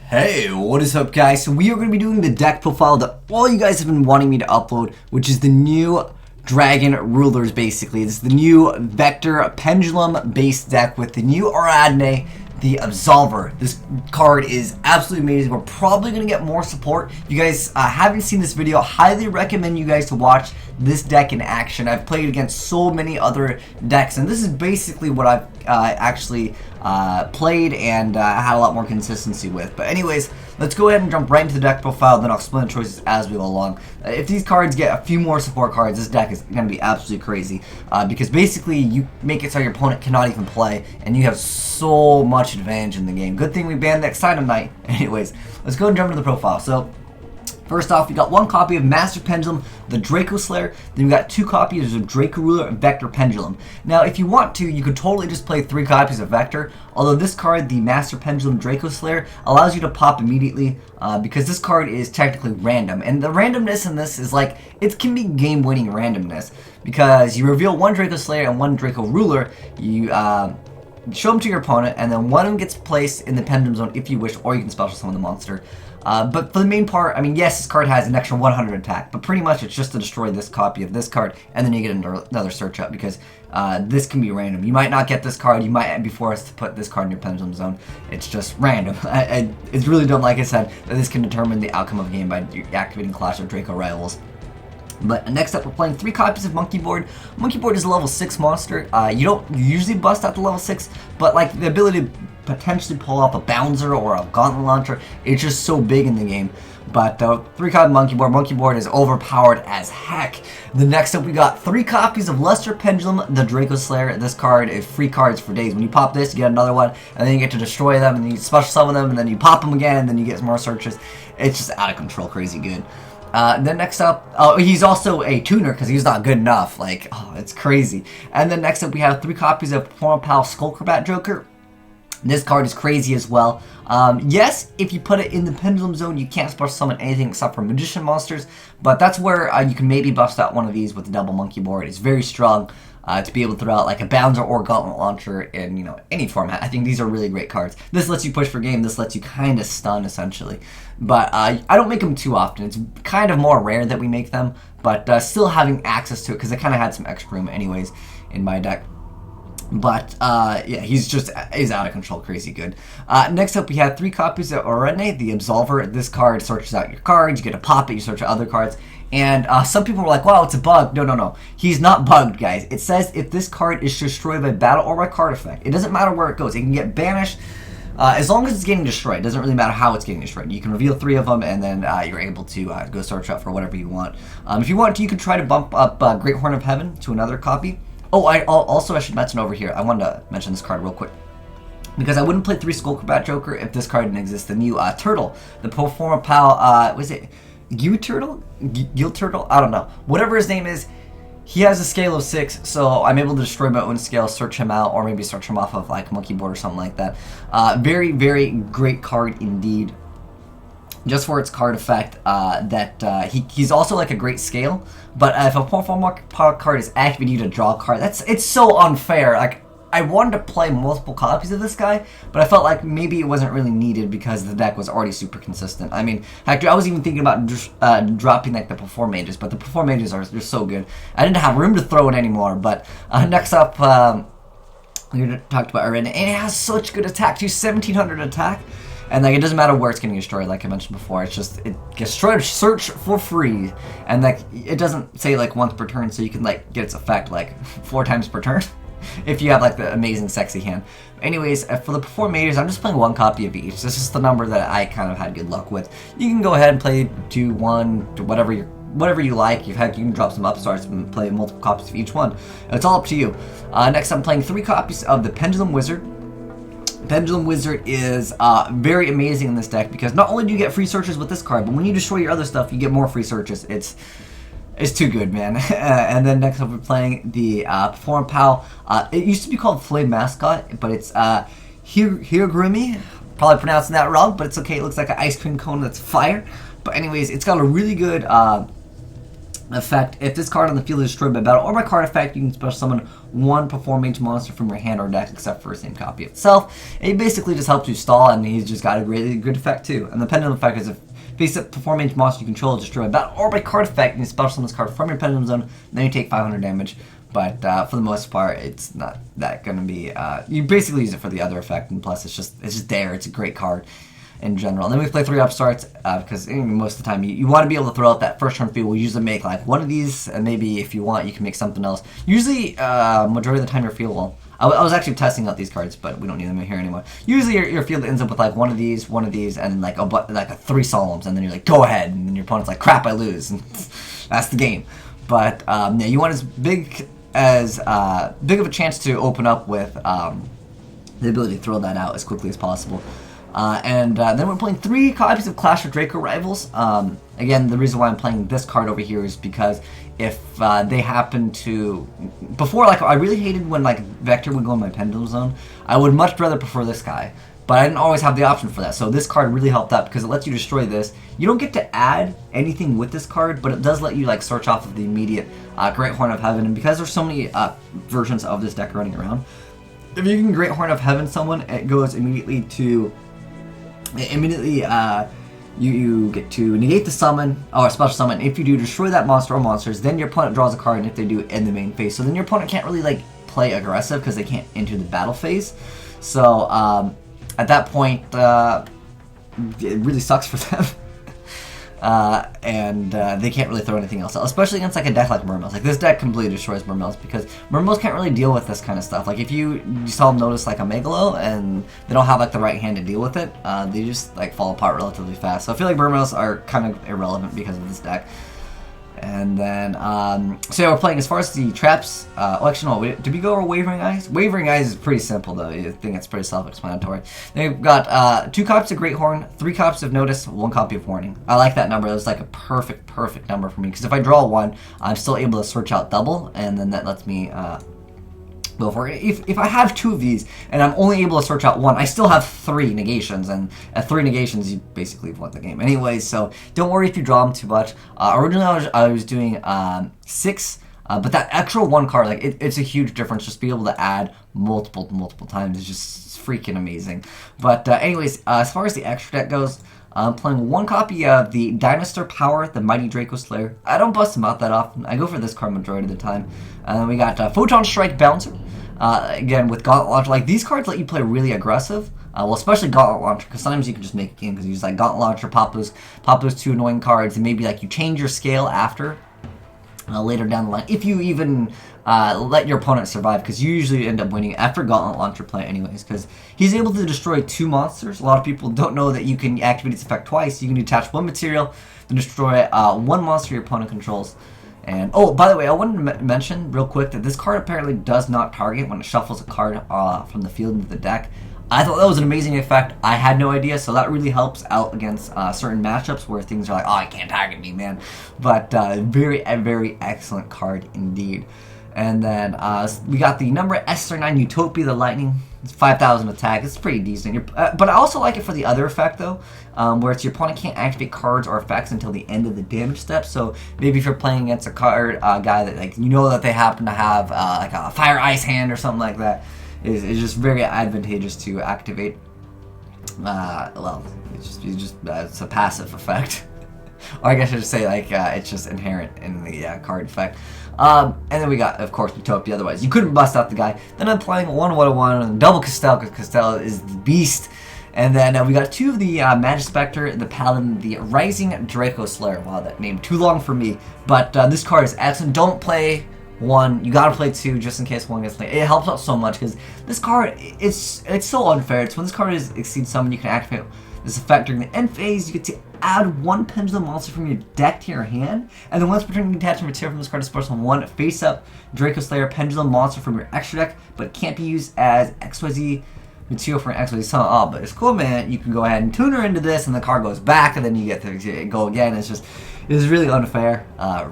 Hey, what is up guys? So we are going to be doing the deck profile that all you guys have been wanting me to upload, which is the new Dragon Rulers basically. It's the new Vector Pendulum based deck with the new Azneyes, the Absolver. This card is absolutely amazing. We're probably going to get more support. If you guys haven't seen this video, highly recommend you guys to watch this deck in action. I've played against so many other decks, and this is basically what I've actually played and had a lot more consistency with. But anyways, let's go ahead and jump right into the deck profile, then I'll explain the choices as we go along. If these cards get a few more support cards, this deck is going to be absolutely crazy, because basically you make it so your opponent cannot even play, and you have so much advantage in the game. Good thing we banned that side of night. Anyways, let's go and jump into the profile. So first off, we got one copy of Master Pendulum, the DRACOSLAYER. Then we got two copies of Draco Ruler and Vector Pendulum. Now, if you want to, you could totally just play 3 copies of Vector. Although this card, the Master Pendulum DRACOSLAYER, allows you to pop immediately because this card is technically random. And the randomness in this is like, it can be game-winning randomness because you reveal one DRACOSLAYER and one Draco Ruler. You show them to your opponent, and then one of them gets placed in the Pendulum Zone if you wish, or you can special summon the monster. But for the main part, I mean, yes, this card has an extra 100 attack, but pretty much it's just to destroy this copy of this card, and then you get another search up, because this can be random. You might not get this card, you might be forced to put this card in your Pendulum Zone. It's just random. It's really dumb, like I said, that this can determine the outcome of the game by activating Clash of Draco Rivals. But next up, we're playing 3 copies of Monkey Board. Monkey Board is a level 6 monster. You don't usually bust out the level 6, but like the ability to potentially pull off a bouncer or a gauntlet launcher, it's just so big in the game. But 3 copy Monkey Board. Monkey Board is overpowered as heck. The next up, we got 3 copies of Lesser Pendulum, the DRACOSLAYER. This card is free cards for days. When you pop this, you get another one, and then you get to destroy them, and then you special summon them, and then you pop them again, and then you get more searches. It's just out of control, crazy good. Then next up, oh, he's also a tuner because he's not good enough. Like, oh, it's crazy. And then next up, we have 3 copies of PALS Skullcrabat Joker. This card is crazy as well. Yes, if you put it in the Pendulum Zone, you can't special summon anything except for Magician monsters, but that's where you can maybe bust out one of these with the double Monkey Board. It's very strong to be able to throw out like a bouncer or gauntlet launcher in, you know, any format. I think these are really great cards. This lets you push for game. This lets you kind of stun essentially. But I don't make them too often. It's kind of more rare that we make them, but still having access to it because I kind of had some extra room anyways in my deck. But yeah, he's out of control, crazy good. Next up, we have 3 copies of Azneyes, the Absolver. This card searches out your cards. You get to pop it. You search out other cards. And some people were like, wow, it's a bug. No. He's not bugged, guys. It says if this card is destroyed by battle or by card effect, it doesn't matter where it goes. It can get banished as long as it's getting destroyed. It doesn't really matter how it's getting destroyed. You can reveal 3 of them, and then you're able to go search out for whatever you want. If you want to, you can try to bump up Great Horn of Heaven to another copy. Oh, I should mention over here, I wanted to mention this card real quick, because I wouldn't play 3 Skullcrabat Joker if this card didn't exist. The new Turtle, the Performage was it Gil Turtle? I don't know. Whatever his name is, he has a scale of 6, so I'm able to destroy my own scale, search him out, or maybe search him off of like Monkey Board or something like that. Very, very great card indeed. Just for its card effect, he's also like a great scale, but if a Performage card is activated, you need to draw a card. It's so unfair. Like, I wanted to play multiple copies of this guy, but I felt like maybe it wasn't really needed because the deck was already super consistent. I mean, actually, I was even thinking about dropping like the Performages, but the Performages are so good. I didn't have room to throw it anymore. But next up, we talked about Azneyes, and it has such good attack, too, 1700 attack. And like, it doesn't matter where it's getting destroyed, like I mentioned before. It's just, it gets destroyed, search for free. And like, it doesn't say like once per turn, so you can like get its effect like 4 times per turn if you have like the amazing sexy hand. Anyways, for the Performages, I'm just playing 1 copy of each. This is the number that I kind of had good luck with. You can go ahead and play 2, 1, to whatever you like. You can drop some upstarts and play multiple copies of each one. It's all up to you. Next, I'm playing 3 copies of the Pendulum Wizard. Pendulum Wizard is very amazing in this deck because not only do you get free searches with this card, but when you destroy your other stuff, you get more free searches. It's too good, man. And then next up, we're playing the Performage. It used to be called Flame Mascot, but it's Hiragurumi. Probably pronouncing that wrong, but it's okay. It looks like an ice cream cone that's fire. But anyways, it's got a really good effect. If this card on the field is destroyed by battle or by card effect, you can special summon one Performage monster from your hand or deck, except for the same copy itself. It basically just helps you stall, and he's just got a really good effect too. And the Pendulum effect is if face-up Performance monster you control is destroyed by battle or by card effect, you can special summon this card from your Pendulum zone, and then you take 500 damage. But for the most part, it's not that going to be. You basically use it for the other effect, and plus it's just there. It's a great card in general. And then we play 3 upstarts because most of the time you want to be able to throw out that first turn field. We'll usually make like one of these, and maybe if you want, you can make something else. Usually, majority of the time your field will. I was actually testing out these cards, but we don't need them in here anymore. Usually your field ends up with like one of these, and like a 3 solemns, and then you're like, go ahead, and then your opponent's like, crap, I lose, and that's the game. But yeah, you want as big of a chance to open up with the ability to throw that out as quickly as possible. And then we're playing 3 copies of Clash of Draco Rivals. Again, the reason why I'm playing this card over here is because if they happen to... Before, like, I really hated when, like, Vector would go in my Pendulum zone. I would much rather prefer this guy. But I didn't always have the option for that. So this card really helped out because it lets you destroy this. You don't get to add anything with this card, but it does let you, like, search off of the immediate Great Horn of Heaven. And because there's so many versions of this deck running around, if you can Great Horn of Heaven someone, it goes immediately to... you get to negate the summon, or special summon. If you do, destroy that monster or monsters, then your opponent draws a card, and if they do, in the main phase. So then your opponent can't really, like, play aggressive because they can't enter the battle phase. So, at that point, it really sucks for them. And they can't really throw anything else out, especially against like a deck like Mermails. Like this deck completely destroys Mermails because Mermails can't really deal with this kind of stuff. Like if you saw them notice like a Megalo and they don't have like the right hand to deal with it, they just like fall apart relatively fast. So I feel like Mermails are kind of irrelevant because of this deck. And then, so yeah, we're playing as far as the traps. Actually, no, did we go over Wavering Eyes? Wavering Eyes is pretty simple, though. I think it's pretty self-explanatory. Then we've got 2 copies of Great Horn, 3 copies of Notice, 1 copy of Warning. I like that number. That was like a perfect number for me. Because if I draw 1, I'm still able to search out double, and then that lets me go for it. If I have 2 of these and I'm only able to search out 1, I still have 3 negations, and at 3 negations you basically won the game anyways, so don't worry if you draw them too much. Originally I was doing 6, but that extra 1 card, like it's a huge difference. Just be able to add multiple times is just freaking amazing. But anyways, as far as the extra deck goes, I'm playing 1 copy of the Dinosaur Power, the Mighty DRACOSLAYER. I don't bust them out that often. I go for this card majority of the time. And then we got Photon Strike Bouncer. Again, with Gauntlet Launcher. Like, these cards let you play really aggressive. Well, especially Gauntlet Launcher, because sometimes you can just make a game because you use like Gauntlet Launcher, pop those 2 annoying cards, and maybe like you change your scale after. Later down the line, if you even let your opponent survive, because you usually end up winning after Gauntlet Launcher play anyways, because he's able to destroy 2 monsters. A lot of people don't know that you can activate its effect twice. You can detach 1 material, then destroy 1 monster your opponent controls. And, oh, by the way, I wanted to mention real quick that this card apparently does not target when it shuffles a card from the field into the deck. I thought that was an amazing effect. I had no idea, so that really helps out against certain matchups where things are like, oh, it can't target me, man. But very excellent card indeed. And then we got the number SR9 Utopia, the Lightning. It's 5,000 attack. It's pretty decent. But I also like it for the other effect, though, where it's your opponent can't activate cards or effects until the end of the damage step. So maybe if you're playing against a card guy that, like, you know that they happen to have like a Fire Ice hand or something like that, is just very advantageous to activate. Well, it's a passive effect. Or I guess I should say, like, it's just inherent in the card effect. And then we got, of course, Utopia. Otherwise, you couldn't bust out the guy. Then I'm playing 1/1/1 and double Castell, because Castell is the beast. And then we got 2 of the Magispector, the Paladin, the Rising DRACOSLAYER. Wow, that name too long for me. But this card is excellent. Don't play 1. You gotta play 2 just in case 1 gets played. It helps out so much because this card, it's so unfair. It's when this card exceeds summon, you can activate this effect during the end phase. You get to add 1 Pendulum monster from your deck to your hand, and then once returning detachment material from this card, disperse on 1 face-up DRACOSLAYER Pendulum monster from your extra deck, but can't be used as XYZ material for an XYZ summon. Oh, but it's cool, man. You can go ahead and tune her into this, and the card goes back, and then you get to go again. It's really unfair.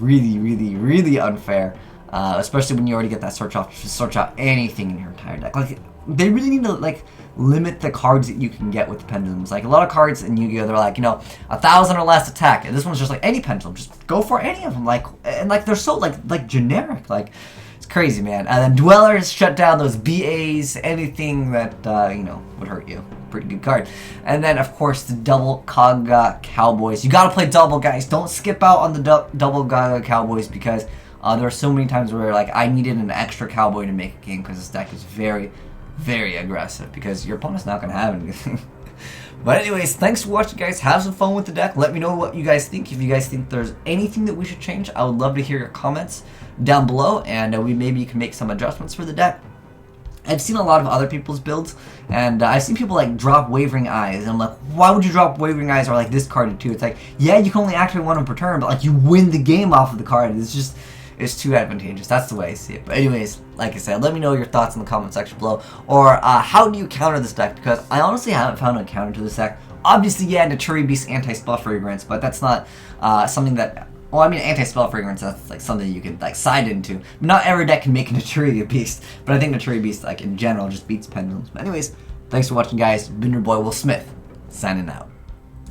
Really unfair. Especially when you already get that search off to search out anything in your entire deck. Like, they really need to like limit the cards that you can get with the pendulums. Like a lot of cards in Yu-Gi-Oh, they're like, you know, 1,000 or less attack, and this one's just like any pendulum, just go for any of them. Like, and like they're so like generic, like it's crazy, man. And then Dwellers shut down those BAs, anything that you know, would hurt you. Pretty good card. And then of course the double Kaga Cowboys. You gotta play double, guys. Don't skip out on the double Kaga Cowboys, because there are so many times where like I needed an extra cowboy to make a game because this deck is very, very aggressive, because your opponent's not gonna have anything. But anyways, thanks for watching, guys. Have some fun with the deck. Let me know what you guys think. If you guys think there's anything that we should change, I would love to hear your comments down below, and we maybe can make some adjustments for the deck. I've seen a lot of other people's builds, and I've seen people like drop Wavering Eyes, and I'm like, why would you drop Wavering Eyes or like this card too? It's like, yeah, you can only activate one per turn, but like you win the game off of the card. It's just, it's too advantageous. That's the way I see it. But anyways, like I said, let me know your thoughts in the comment section below, or how do you counter this deck? Because I honestly haven't found a counter to this deck. Obviously, yeah, Naturi Beast anti-spell fragrance, but that's not something that. Well, I mean, anti-spell fragrance, that's like something you can like side into. Not every deck can make a Naturi Beast, but I think Naturi Beast, like in general, just beats pendulums. But anyways, thanks for watching, guys. Been your boy Will Smith, signing out.